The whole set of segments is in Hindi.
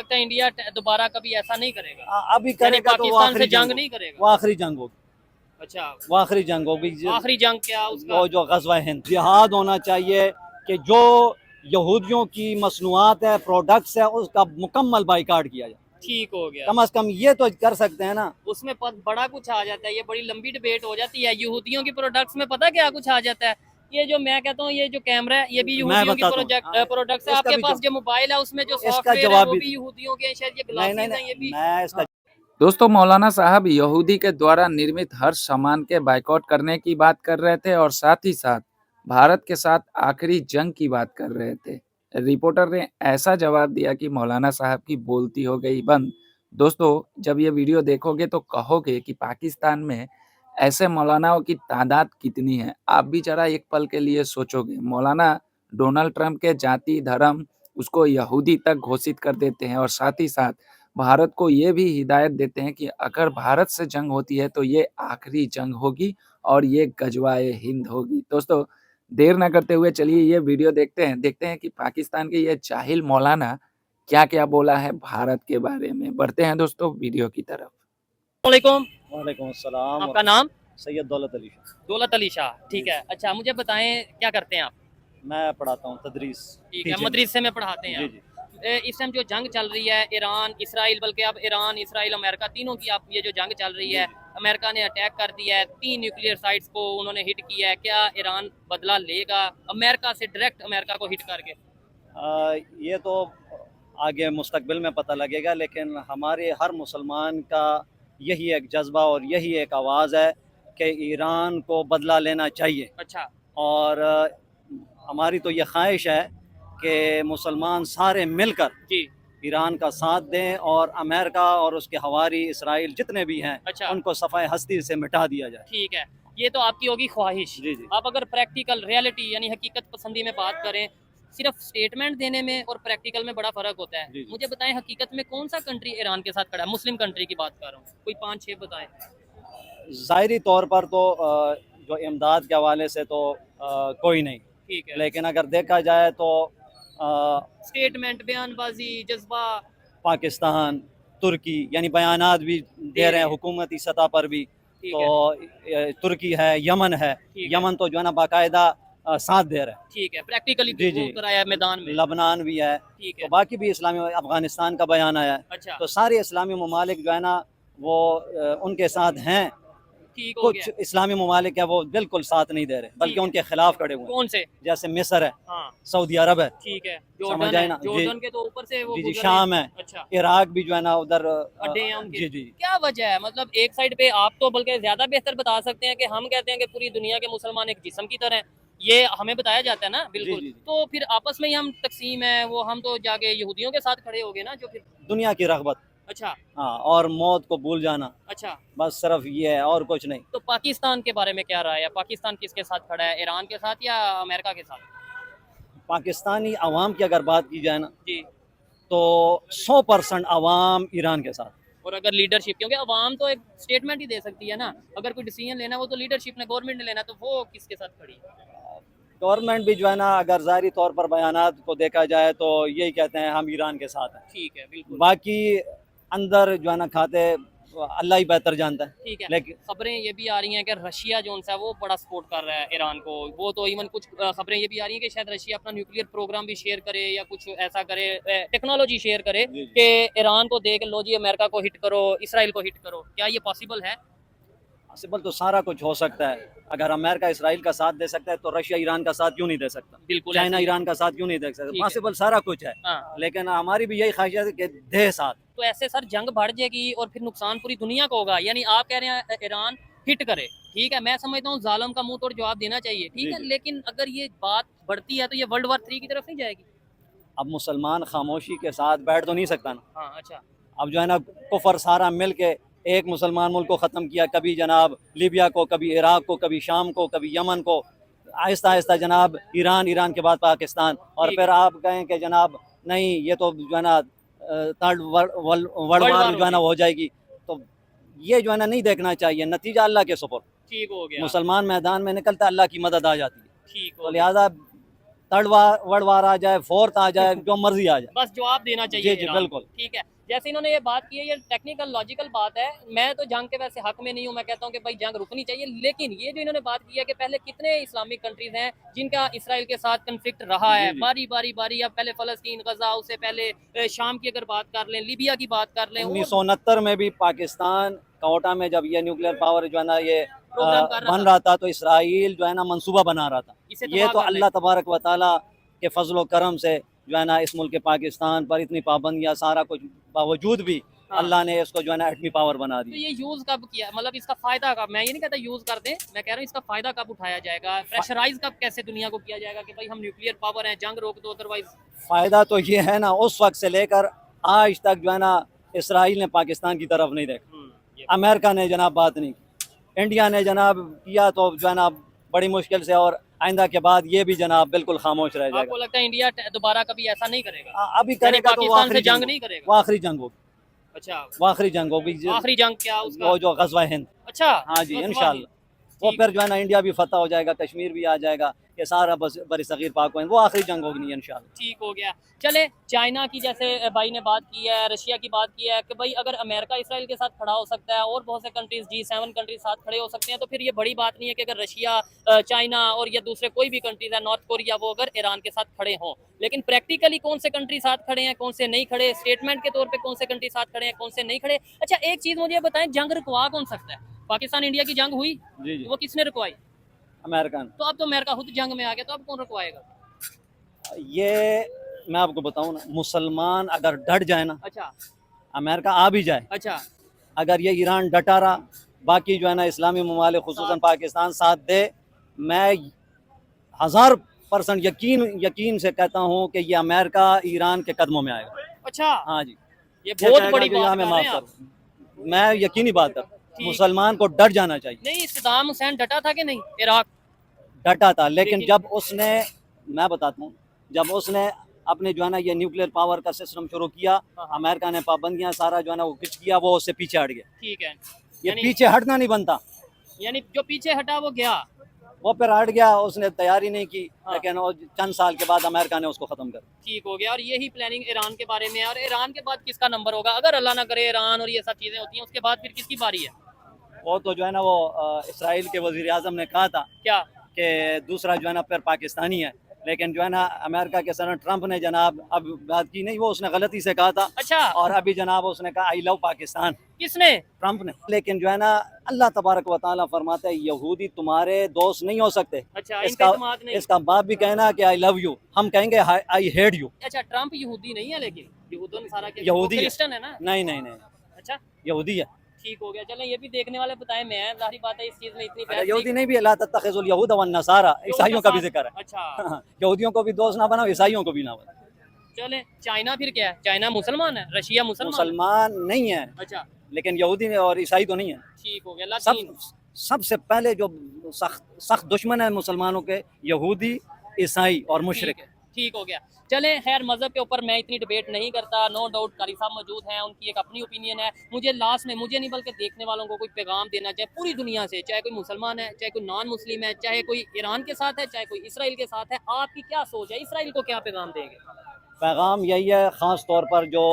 लगता है इंडिया दोबारा कभी ऐसा नहीं करेगा? अभी करेगा तो वो पाकिस्तान आखिरी से जंग नहीं करेगा? वो आखिरी जंग होगी। अच्छा, वो आखिरी जंग होगी। आखिरी जंग क्या उसका? वो जो गज़वा हिंद, जिहाद होना चाहिए कि जो यहूदियों की मसनूआत है, प्रोडक्ट्स है, उसका मुकम्मल बाइकाट किया जाए। ठीक हो गया। कम अज कम ये तो कर सकते हैं ना। उसमें बड़ा कुछ आ जाता है, ये बड़ी लंबी डिबेट हो जाती है। यहूदियों की प्रोडक्ट्स में पता क्या कुछ आ जाता है? ये जो मैं कहता हूँ, ये जो कैमरा है ये भी मैं यहूदियों की बताता हूँ, प्रोडक्ट्स है। इसका आपके भी पास जो मोबाइल है उसमें जो इसका सॉफ्टवेयर है जवाब वो भी भी यहूदियों के हैं, शायद ये नहीं नहीं ग्लासेस हैं ये नहीं भी। मैं इसका दोस्तों, मौलाना साहब यहूदी के द्वारा निर्मित हर सामान के बाइकआउट करने की बात कर रहे थे और साथ ही साथ भारत के साथ आखिरी जंग की बात कर रहे थे। रिपोर्टर ने ऐसा जवाब दिया कि मौलाना साहब की बोलती हो गई बंद। दोस्तों, जब ये वीडियो देखोगे तो कहोगे कि पाकिस्तान में ऐसे मौलानाओं की तादाद कितनी है। आप भी जरा एक पल के लिए सोचोगे। मौलाना डोनाल्ड ट्रंप के जाति धर्म उसको यहूदी तक घोषित कर देते हैं और साथ ही साथ भारत को ये भी हिदायत देते हैं कि अगर भारत से जंग होती है तो ये आखिरी जंग होगी और ये गजवाए हिंद होगी। दोस्तों, देर ना करते हुए चलिए ये वीडियो देखते हैं कि पाकिस्तान के ये जाहिल मौलाना क्या-क्या बोला है भारत के बारे में। बढ़ते हैं दोस्तों वीडियो की तरफ। वालेकुम। वालेकुम अस्सलाम। आपका नाम? सैयद दौलत अली शाह। दौलत अली शाह, ठीक है। अच्छा, मुझे बताएं क्या करते हैं आप? मैं पढ़ाता हूँ तदरीस। ठीक है, मदरसे में पढ़ाते हैं जी आप। जी। इस टाइम जो जंग चल रही है ईरान इसराइल, बल्कि अब ईरान इसराइल अमेरिका तीनों की आप ये जो जंग चल रही है, अमेरिका ने अटैक कर दिया है, 3 न्यूक्लियर साइट्स को उन्होंने हिट किया है। क्या ईरान बदला लेगा अमेरिका से, डायरेक्ट अमेरिका को हिट करके? ये तो आगे मुस्तकबिल में पता लगेगा, लेकिन हमारे हर मुसलमान का यही एक जज्बा और यही एक आवाज़ है कि ईरान को बदला लेना चाहिए। अच्छा, और हमारी तो ये ख्वाहिश है कि मुसलमान सारे मिलकर जी, ईरान का साथ दें और अमेरिका और उसके हवारी इसराइल जितने भी हैं अच्छा, उनको सफ़ाए हस्ती से मिटा दिया जाए। ठीक है। ये तो आपकी होगी ख्वाहिश। जी जी। आप अगर प्रैक्टिकल रियलिटी यानी हकीकत पसंदी में बात करें, सिर्फ स्टेटमेंट देने में और प्रैक्टिकल में बड़ा फर्क होता है। जी जी। मुझे बताएं हकीकत में कौन सा कंट्री ईरान के साथ खड़ा है? मुस्लिम कंट्री की बात कर रहा हूँ, कोई 5-6 बताएं। ज़ाहिरी तौर पर तो जो इमदाद के हवाले से तो कोई नहीं, ठीक है। लेकिन अगर देखा जाए तो स्टेटमेंट, बयानबाजी, जज्बा। पाकिस्तान, तुर्की यानी बयानात भी दे रहे हैं हुकूमती सतह पर भी। ठीक तो है, तुर्की है, यमन है। ठीक है, यमन तो जो है ना बाकायदा साथ दे रहा है। ठीक है, प्रैक्टिकली जी जी। कराया है मैदान में। लबनान भी है, ठीक तो है, बाकी भी इस्लामी, अफ़गानिस्तान का बयान आया है। अच्छा, तो सारे इस्लामी ममालिक जो है ना वो उनके साथ हैं। ठीक हो गया। कुछ इस्लामी ममालिक है वो बिल्कुल साथ नहीं दे रहे, ठीक बल्कि है। उनके खिलाफ खड़े हुए हैं। कौन से? जैसे मिस्र है, हाँ, सऊदी अरब है, ठीक है, समझ जॉर्डन आए है, ना। जी जॉर्डन के तो ऊपर से वो जी जी। गुजर शाम रहे है, हैं। अच्छा, इराक भी जो है ना उधर अड्डे हैं उनके। जी जी। क्या वजह है? मतलब एक साइड पे आप तो बल्कि ज्यादा बेहतर बता सकते हैं कि हम कहते हैं कि पूरी दुनिया के मुसलमान एक जिस्म की तरह हैं, ये हमें बताया जाता है ना, बिल्कुल। जी जी। तो फिर आपस में ही हम तकसीम है, वो हम तो जाके यहूदियों के साथ खड़े हो गए ना, जो फिर। दुनिया की रगबत, अच्छा, हाँ, और मौत को भूल जाना, अच्छा। बस सिर्फ ये है और कुछ नहीं। तो पाकिस्तान के बारे में क्या राय है? पाकिस्तान किसके साथ खड़ा है, ईरान के साथ या अमेरिका के साथ? पाकिस्तानी अवाम की अगर बात की जाए ना जी। तो 100% अवाम ईरान के साथ। और अगर लीडरशिप, क्योंकि अवाम तो एक स्टेटमेंट ही दे सकती है ना, अगर कोई डिसीजन लेना है वो तो लीडरशिप ने, गवर्नमेंट ने लेना, तो वो किसके साथ खड़ी है? गवर्नमेंट भी जो है ना अगर ज़ाहिरी तौर पर बयानात को देखा जाए तो यही कहते हैं हम ईरान के साथ हैं। ठीक है, बिल्कुल। बाकी अंदर जो है ना खाते अल्लाह ही बेहतर जानता है। ठीक है। लेकिन खबरें ये भी आ रही हैं कि रशिया जो है वो बड़ा सपोर्ट कर रहा है ईरान को। वो तो इवन कुछ खबरें ये भी आ रही हैं कि शायद रशिया अपना न्यूक्लियर प्रोग्राम भी शेयर करे या कुछ ऐसा करे, टेक्नोलॉजी शेयर करे जी, जी। कि ईरान को देख लो जी, अमेरिका को हिट करो, इसराइल को हिट करो। क्या ये पॉसिबल है? पॉसिबल तो सारा कुछ हो सकता है। अगर अमेरिका इसराइल का साथ दे सकता है तो रशिया ईरान का साथ क्यों नहीं दे सकता? बिल्कुल चाइना ऐसे ही। ईरान का साथ क्यों नहीं दे सकता? ठीक है। पॉसिबल सारा कुछ है, हाँ। लेकिन हमारी भी यही ख्वाहिश है कि दे साथ। तो ऐसे सर जंग बढ़ जाएगी और फिर नुकसान पूरी दुनिया को होगा। यानी आप कह रहे हैं ईरान हिट करे, ठीक है, मैं समझता हूँ जालिम का मुंह तोड़ जवाब देना चाहिए, ठीक जी, है, जी। लेकिन अगर ये बात बढ़ती है तो ये वर्ल्ड वॉर 3 की तरफ नहीं जाएगी? अब मुसलमान खामोशी के साथ बैठ तो नहीं सकता ना। हाँ, अच्छा, अब जो है ना कुफर सारा मिल के एक मुसलमान मुल्क को ख़त्म किया, कभी जनाब लीबिया को, कभी इराक को, कभी शाम को, कभी यमन को, आहिस्ता आहिस्ता जनाब ईरान, ईरान के बाद पाकिस्तान, और ठीक फिर है। आप कहें कि जनाब नहीं ये तो जो है ना third world world war war जो है ना होगी। हो जाएगी। तो ये जो है ना नहीं देखना चाहिए, नतीजा अल्लाह के सुपुर्द। ठीक हो गया। मुसलमान मैदान में निकलता अल्लाह की मदद आ जाती है। ठीक तो हो गया। लिहाजा थर्ड वर्ल्ड वार आ जाए, फोर्थ आ जाए, जो मर्जी आ जाए। बस जवाब देना चाहिए जी जी ईरान। बिल्कुल। ठीक है, जैसे इन्होंने ये बात की है, ये टेक्निकल लॉजिकल बात है। मैं तो जंग के वैसे हक में नहीं हूँ, मैं कहता हूँ कि भाई जंग रुकनी चाहिए, लेकिन ये जो इन्होंने बात की है कि पहले कितने इस्लामिक कंट्रीज हैं जिनका इसराइल के साथ कन्फ्लिक्ट रहा है, जी जी। बारी बारी बारी। अब पहले फलस्तीन, गजा, उससे पहले शाम की अगर बात कर लें, लीबिया की बात कर लें, और 1969 में भी पाकिस्तान कोटा में जब ये न्यूक्लियर पावर जो है ना ये प्रोग्राम कर बन रहा रहा था, तो इसराइल जो है ना मंसूबा बना रहा था। इसे ये तबाह तो कर लें। अल्लाह तबारक व ताला के फजल करम से जो है ना इस मुल्क पाकिस्तान पर इतनी पाबंदियां सारा कुछ बावजूद भी हाँ। अल्लाह ने इसको जो है ना एटमी पावर बना तो दी। ये यूज कब किया, मतलब इसका फायदा कब? मैं ये नहीं कहता यूज कर दें, मैं कह रहा हूँ इसका फायदा कब उठाया जाएगा, प्रेशराइज कब कैसे दुनिया को किया जाएगा कि भाई हम न्यूक्लियर पावर है, जंग रोक दो, अदरवाइज। फ़ायदा तो ये है ना, उस वक्त से लेकर आज तक जो है ना इसराइल ने पाकिस्तान की तरफ नहीं देखा, अमेरिका ने जनाब बात नहीं की, इंडिया ने जनाब किया तो जो है ना बड़ी मुश्किल से, और आइंदा के बाद ये भी जनाब बिल्कुल खामोश रह आपको जाएगा। लगता है इंडिया दोबारा कभी ऐसा नहीं करेगा, अभी यानी करेगा तो वो पाकिस्तान आखिरी से जंग जंग नहीं होगी, करेगा? वो आखिरी जंग होगी, अच्छा, वो आखिरी जंग होगी आखिरी जंग क्या उसका? वो जो गज़वा हिंद। अच्छा, हाँ जी गज़वा इंशाल्लाह, वो ठीक। फिर जो है ना इंडिया भी फतह हो जाएगा, कश्मीर भी आ जाएगा, ये सारा बस बरसगीर पाक हो, वो आखिरी जंग होगी इंशाल्लाह। ठीक हो गया। चले, चाइना की जैसे भाई ने बात की है, रशिया की बात की है कि भाई अगर अमेरिका इसराइल के साथ खड़ा हो सकता है और बहुत से कंट्रीज G7 कंट्रीज साथ खड़े हो सकते हैं, तो फिर ये बड़ी बात नहीं है कि अगर रशिया, चाइना और या दूसरे कोई भी कंट्रीज है, नॉर्थ कोरिया, वो अगर ईरान के साथ खड़े हों। लेकिन प्रैक्टिकली कौन से कंट्री साथ खड़े हैं, कौन से नहीं खड़े, स्टेटमेंट के तौर पर कौन से कंट्री साथ खड़े हैं, कौन से नहीं खड़े। अच्छा, एक चीज मुझे बताएं, जंग रुकवा कौन सकता है? पाकिस्तान इंडिया की जंग हुई, जी जी, वो किसने रुकवाई? अमेरिका तो अब तो अमेरिका खुद जंग में आ गया, तो अब कौन रुकवाएगा? ये मैं आपको बताऊं ना, मुसलमान अगर डट जाए ना, अच्छा अमेरिका आ भी जाए, अच्छा, अगर ये ईरान डटा रहा, बाकी जो है ना इस्लामी ममालिक खुसूसन पाकिस्तान साथ दे, मैं 1000% यकीन से कहता हूँ कि ये अमेरिका ईरान के कदमों में आएगा। अच्छा, हाँ जी, ये ये बहुत कहेगा बड़ी कि बात यहाँ कर मैं रहे माफ हैं आप। करूँ, मैं यकीनी बात कर, ठीक। मुसलमान को डट जाना चाहिए। नहीं, सद्दाम हुसैन डटा था कि नहीं इराक? डटा था, लेकिन लेकिन- जब उसने, मैं बताता हूँ, जब उसने अपने जो है ना ये न्यूक्लियर पावर का सिस्टम शुरू किया, हाँ। अमेरिका ने पाबंदियां सारा जो है ना वो खिंच किया, वो उससे पीछे हट गया। ठीक है, ये यानी पीछे हटना नहीं बनता, यानी जो पीछे हटा वो गया। वो फिर हट गया, उसने तैयारी नहीं की, हाँ। लेकिन वो चंद साल के बाद अमेरिका ने उसको खत्म कर दिया। ठीक हो गया, और यही प्लानिंग ईरान के बारे में है। और ईरान के बाद किसका नंबर होगा, अगर अल्लाह ना करे ईरान और ये सब चीजें होती हैं, उसके बाद फिर किसकी बारी है? वो तो जो है ना वो इसराइल के वजीर आजम ने कहा था क्या? कि दूसरा जो है ना फिर पाकिस्तानी है, लेकिन जो है ना अमेरिका के सदर ट्रंप ने जनाब अब बात की नहीं, वो उसने गलती से कहा था, अच्छा, और अभी जनाब उसने कहा आई लव पाकिस्तान, किसने? ट्रंप ने। लेकिन जो है ना अल्लाह तबारक व ताला फरमाता है यहूदी तुम्हारे दोस्त नहीं हो सकते। अच्छा, इन पे इसका एतमाद नहीं। इसका बाप भी कहना कि आई लव यू, हम कहेंगे आई हेट यू। अच्छा, ट्रंप यहूदी नहीं है, लेकिन यहूदों ने सारा यहूदी है। क्रिश्चियन है ना? नहीं नहीं नहीं, अच्छा, यहूदी है। ठीक हो गया। चलें, ये भी देखने वाले बताए, मैं जाहिर बात है इस चीज में इतनी अरे बहस यहूदी नहीं भी, ला तत्तखिजुल यहूद वन नसारा, ईसाइयों का भी जिक्र है। अच्छा, यहूदियों को भी दोस्त ना बनाओ, ईसाइयों को भी ना बनाओ। चलें, चाइना फिर क्या है? चाइना मुसलमान है, रशिया मुसलमान है? मुसलमान नहीं है, अच्छा, लेकिन यहूदी और ईसाई तो नहीं है। ठीक हो गया। सब लातीन, सबसे पहले जो सख्त दुश्मन है मुसलमानों के, यहूदी, ईसाई और मुशरिक। ठीक है, ठीक हो गया। चले, खैर मज़हब के ऊपर मैं इतनी डिबेट नहीं करता, नो डाउट कारी साहब मौजूद हैं, उनकी एक अपनी ओपिनियन है। मुझे लास्ट में, मुझे नहीं बल्कि देखने वालों को कोई पैगाम देना चाहिए पूरी दुनिया से, चाहे कोई मुसलमान है, चाहे कोई नॉन मुस्लिम है, चाहे कोई ईरान के साथ है, चाहे कोई इसराइल के साथ है। आपकी क्या सोच है, इसराइल को क्या पैगाम देंगे? पैगाम यही है, ख़ास तौर पर जो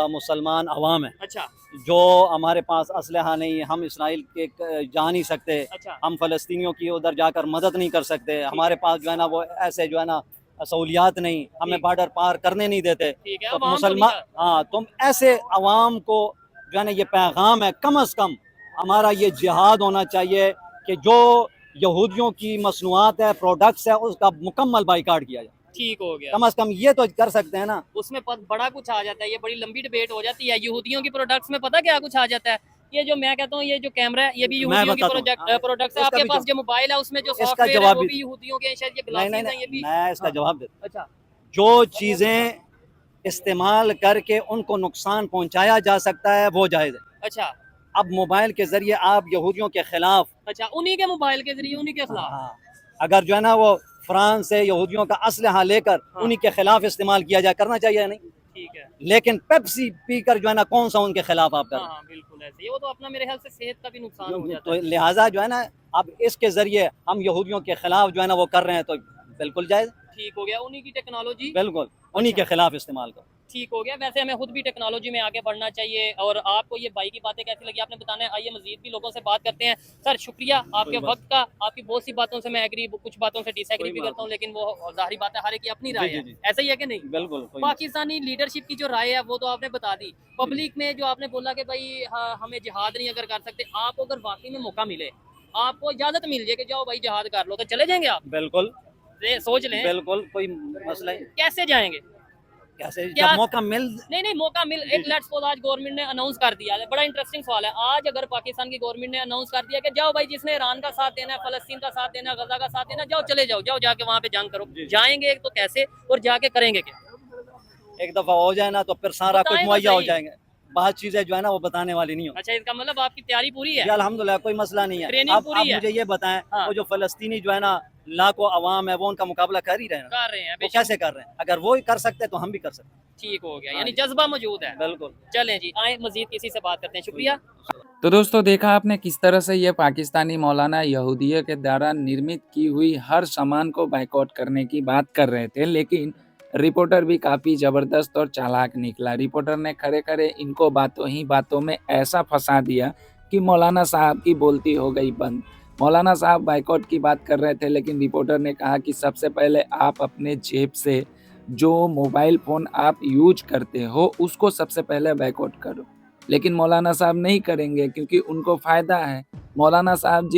मुसलमान अवाम है, अच्छा जो हमारे पास असलहा नहीं, हम इसराइल के जा नहीं सकते, अच्छा, हम फ़लस्तीनियों की उधर जाकर मदद नहीं कर सकते, हमारे पास जो है ना वो ऐसे जो है ना सहूलियात नहीं, हमें ठीक। बॉर्डर पार करने नहीं देते। ठीक है, तो अवाम को मुसलमान, नहीं हाँ, तुम ऐसे अवाम को जो है ना ये पैगाम है, कम अज़ कम हमारा ये जिहाद होना चाहिए कि जो यहूदियों की मसनूआत है, प्रोडक्ट्स है, उसका मुकम्मल बाइकाट किया जाए। ठीक हो गया। कम अज़ कम ये तो कर सकते हैं ना। उसमें बड़ा कुछ आ जाता है, ये बड़ी लंबी डिबेट हो जाती है। यहूदियों की प्रोडक्ट्स में पता क्या कुछ आ जाता है, ये जो मैं कहता हूँ, ये जो कैमरा है, ये भी मैं यहूदियों की बताता हूँ, प्रोडक्ट्स है। इसका आपके भी पास जो मोबाइल है, उसमें जो इसका सॉफ्टवेयर है जवाब वो भी- भी यहूदियों के हैं, शायद ये नहीं ग्लासेस नहीं हैं, ये नहीं, भी। मैं इसका हाँ। जवाब देता अच्छा, हूँ। जो चीज़ें इस्तेमाल करके उनको नुकसान पहुंचाया जा सकता है वो जायज़ है। अच्छा, अब मोबाइल के ज़रिए आप यहूदियों के ख़िलाफ़, अच्छा, उन्हीं के मोबाइल के जरिए उन्हीं के खिलाफ। हाँ, अगर जो है ना वो फ्रांस से यहूदियों का असलहा लेकर हाँ। उन्हीं के खिलाफ इस्तेमाल किया जाए, करना चाहिए नहीं। ठीक है, लेकिन पेप्सी पीकर जो है ना कौन सा उनके खिलाफ आप कर हाँ हाँ, बिल्कुल ऐसे ही। वो तो अपना मेरे ख्याल से सेहत का भी नुकसान हो जाता तो है। लिहाजा जो है ना अब इसके ज़रिए हम यहूदियों के खिलाफ जो है ना वो कर रहे हैं, तो बिल्कुल जायज़, ठीक हो गया, उन्हीं की टेक्नोलॉजी बिल्कुल उन्हीं के खिलाफ इस्तेमाल करो। ठीक हो गया। वैसे हमें खुद भी टेक्नोलॉजी में आगे बढ़ना चाहिए। और आपको ये भाई की बातें कैसी लगी आपने बताना है। आइए मजीद भी लोगों से बात करते हैं। सर शुक्रिया आपके कोई बात वक्त का। आपकी बहुत सी बातों से मैं एग्री, कुछ बातों से डिसएग्री कोई भी बात करता हूँ, लेकिन वो जाहिर बात है हर एक की अपनी जी, राय जी, है। जी। ऐसा ही है कि नहीं? बिल्कुल, कोई पाकिस्तानी लीडरशिप की जो राय है वो तो आपने बता दी। पब्लिक में जो आपने बोला कि भाई हाँ, हमें जिहाद नहीं अगर कर सकते, आपको अगर वाकई में मौका मिले, आपको इजाजत मिल जाए कि जाओ भाई जिहाद कर लो, तो चले जाएंगे आप? बिल्कुल, सोच लें। बिल्कुल कोई मसला ही कैसे जाएंगे? कैसे क्या जब मौका मिल नहीं नहीं मौका मिल जी, एक जी। लेट्स सपोज आज गवर्नमेंट ने अनाउंस कर दिया है। बड़ा इंटरेस्टिंग सवाल है। आज अगर पाकिस्तान की गवर्नमेंट ने अनाउंस कर दिया कि जाओ भाई जिसने ईरान का साथ देना है, फलस्तीन का साथ देना है, गजा का साथ देना है, जाओ चले जाओ, जाओ जाके वहां पे जंग करो। जी, जी। जाएंगे तो कैसे और जाके करेंगे क्या? एक दफ़ा हो जाए ना तो फिर सारा कुछ बताएं तो मुहैया हो सही। जाएँगे। बाहर चीज़ें जो है ना वो बताने वाली नहीं होती। अच्छा इसका मतलब आपकी तैयारी पूरी है, जी अल्हम्दुलिल्लाह कोई मसला नहीं है। ट्रेनिंग पूरी आप है। मुझे ये बताएँ हाँ वो जो फ़लस्तीनी जो है ना लाखों अवाम है वो उनका मुकाबला कर ही रहे हैं ना। कर रहे हैं वो बेशक। कैसे कर रहे हैं? अगर वो ही कर सकते हैं तो हम भी कर सकते हैं। ठीक हो गया, हाँ यानी जी, जज्बा मौजूद है। बिल्कुल। चलें जी, आए मजीद किसी से बात करते हैं। शुक्रिया। तो दोस्तों देखा आपने किस तरह से ये पाकिस्तानी मौलाना यहूदियों के द्वारा निर्मित की हुई हर सामान को बायकॉट करने की बात कर रहे थे, लेकिन रिपोर्टर भी काफ़ी ज़बरदस्त और चालाक निकला। रिपोर्टर ने खड़े-खड़े इनको बातों ही बातों में ऐसा फंसा दिया कि मौलाना साहब की बोलती हो गई बंद। मौलाना साहब बायकॉट की बात कर रहे थे, लेकिन रिपोर्टर ने कहा कि सबसे पहले आप अपने जेब से जो मोबाइल फ़ोन आप यूज़ करते हो, उसको सबसे पहले बायकॉट करो। लेकिन मौलाना साहब नहीं करेंगे क्योंकि उनको फ़ायदा है। मौलाना साहब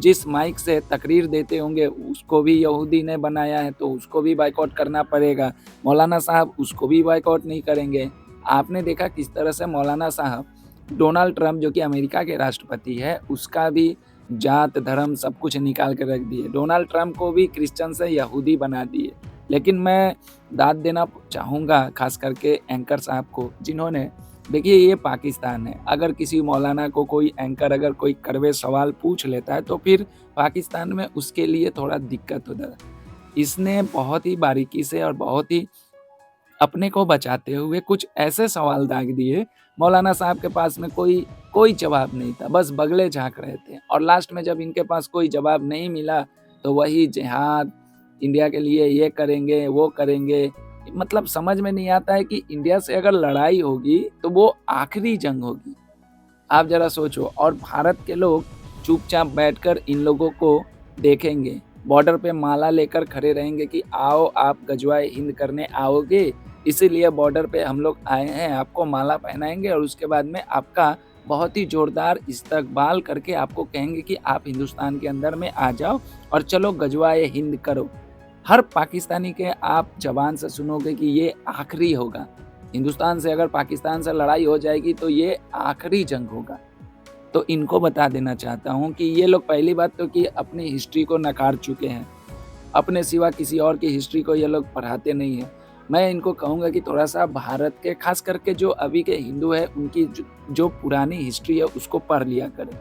जिस माइक से तकरीर देते होंगे उसको भी यहूदी ने बनाया है तो उसको भी बायकॉट करना पड़ेगा। मौलाना साहब उसको भी बायकॉट नहीं करेंगे। आपने देखा किस तरह से मौलाना साहब डोनाल्ड ट्रंप जो कि अमेरिका के राष्ट्रपति है उसका भी जात, धर्म सब कुछ निकाल के रख दिए। डोनाल्ड ट्रंप को भी क्रिश्चियन से यहूदी बना दिए। लेकिन मैं दाद देना चाहूँगा ख़ास करके एंकर साहब को जिन्होंने देखिए ये पाकिस्तान है। अगर किसी मौलाना को कोई एंकर अगर कोई कड़वे सवाल पूछ लेता है तो फिर पाकिस्तान में उसके लिए थोड़ा दिक्कत होता है। इसने बहुत ही बारीकी से और बहुत ही अपने को बचाते हुए कुछ ऐसे सवाल दाग दिए, मौलाना साहब के पास में कोई कोई जवाब नहीं था, बस बगले झाँक रहे थे और लास्ट में जब इनके पास कोई जवाब नहीं मिला, तो वही जिहाद, इंडिया के लिए ये करेंगे, वो करेंगे। मतलब समझ में नहीं आता है कि इंडिया से अगर लड़ाई होगी, तो वो आखिरी जंग होगी। आप ज़रा सोचो और भारत के लोग चुपचाप बैठकर इन लोगों को देखेंगे, बॉर्डर पे माला लेकर खड़े रहेंगे कि आओ आप गजवाए हिंद करने आओगे, इसीलिए बॉर्डर पे हम लोग आए हैं, आपको माला पहनाएँगे और उसके बाद में आपका बहुत ही ज़ोरदार इस्तकबाल करके आपको कहेंगे कि आप हिंदुस्तान के अंदर में आ जाओ और चलो गजवाए हिंद करो। हर पाकिस्तानी के आप ज़बान से सुनोगे कि ये आखिरी होगा। हिंदुस्तान से अगर पाकिस्तान से लड़ाई हो जाएगी तो ये आखिरी जंग होगा। तो इनको बता देना चाहता हूँ कि ये लोग पहली बात तो कि अपनी हिस्ट्री को नकार चुके हैं। अपने सिवा किसी और की हिस्ट्री को ये लोग पढ़ाते नहीं हैं। मैं इनको कहूँगा कि थोड़ा-सा भारत के ख़ास करके जो अभी के हिंदू हैं उनकी जो पुरानी हिस्ट्री है उसको पढ़ लिया करें।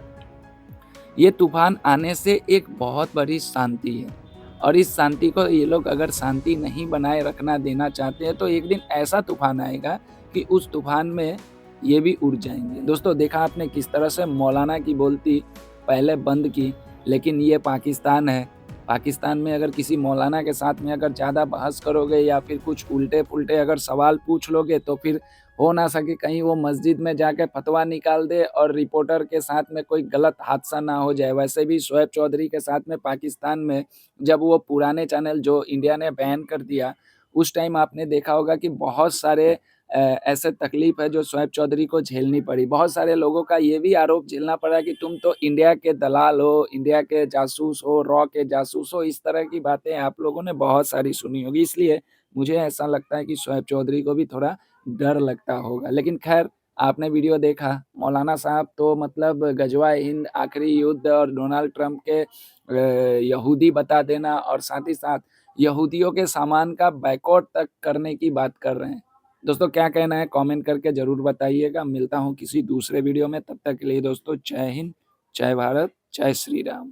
ये तूफ़ान आने से एक बहुत बड़ी शांति है और इस शांति को ये लोग अगर शांति नहीं बनाए रखना देना चाहते हैं तो एक दिन ऐसा तूफ़ान आएगा कि उस तूफ़ान में ये भी उड़ जाएँगे। दोस्तों देखा आपने किस तरह से मौलाना की बोलती पहले बंद की, लेकिन ये पाकिस्तान है। पाकिस्तान में अगर किसी मौलाना के साथ में अगर ज़्यादा बहस करोगे या फिर कुछ उल्टे-पुल्टे अगर सवाल पूछ लोगे तो फिर हो ना सके कहीं वो मस्जिद में जाके फतवा निकाल दे और रिपोर्टर के साथ में कोई गलत हादसा ना हो जाए। वैसे भी शोएब चौधरी के साथ में पाकिस्तान में जब वो पुराने चैनल जो इंडिया ने बैन कर दिया, उस टाइम आपने देखा होगा कि बहुत सारे ऐसे तकलीफ़ है जो शोएब चौधरी को झेलनी पड़ी। बहुत सारे लोगों का ये भी आरोप झेलना पड़ा कि तुम तो इंडिया के दलाल हो, इंडिया के जासूस हो, रॉ के जासूस हो, इस तरह की बातें आप लोगों ने बहुत सारी सुनी होगी। इसलिए मुझे ऐसा लगता है कि शोएब चौधरी को भी थोड़ा डर लगता होगा। लेकिन ख़ैर आपने वीडियो देखा, मौलाना साहब तो मतलब गज़वाए हिंद, आखिरी युद्ध और डोनाल्ड ट्रंप के यहूदी बता देना और साथ ही साथ यहूदियों के सामान का बायकॉट तक करने की बात कर रहे हैं। दोस्तों क्या कहना है कमेंट करके ज़रूर बताइएगा। मिलता हूँ किसी दूसरे वीडियो में, तब तक के लिए दोस्तों जय हिंद, जय भारत, जय श्री राम।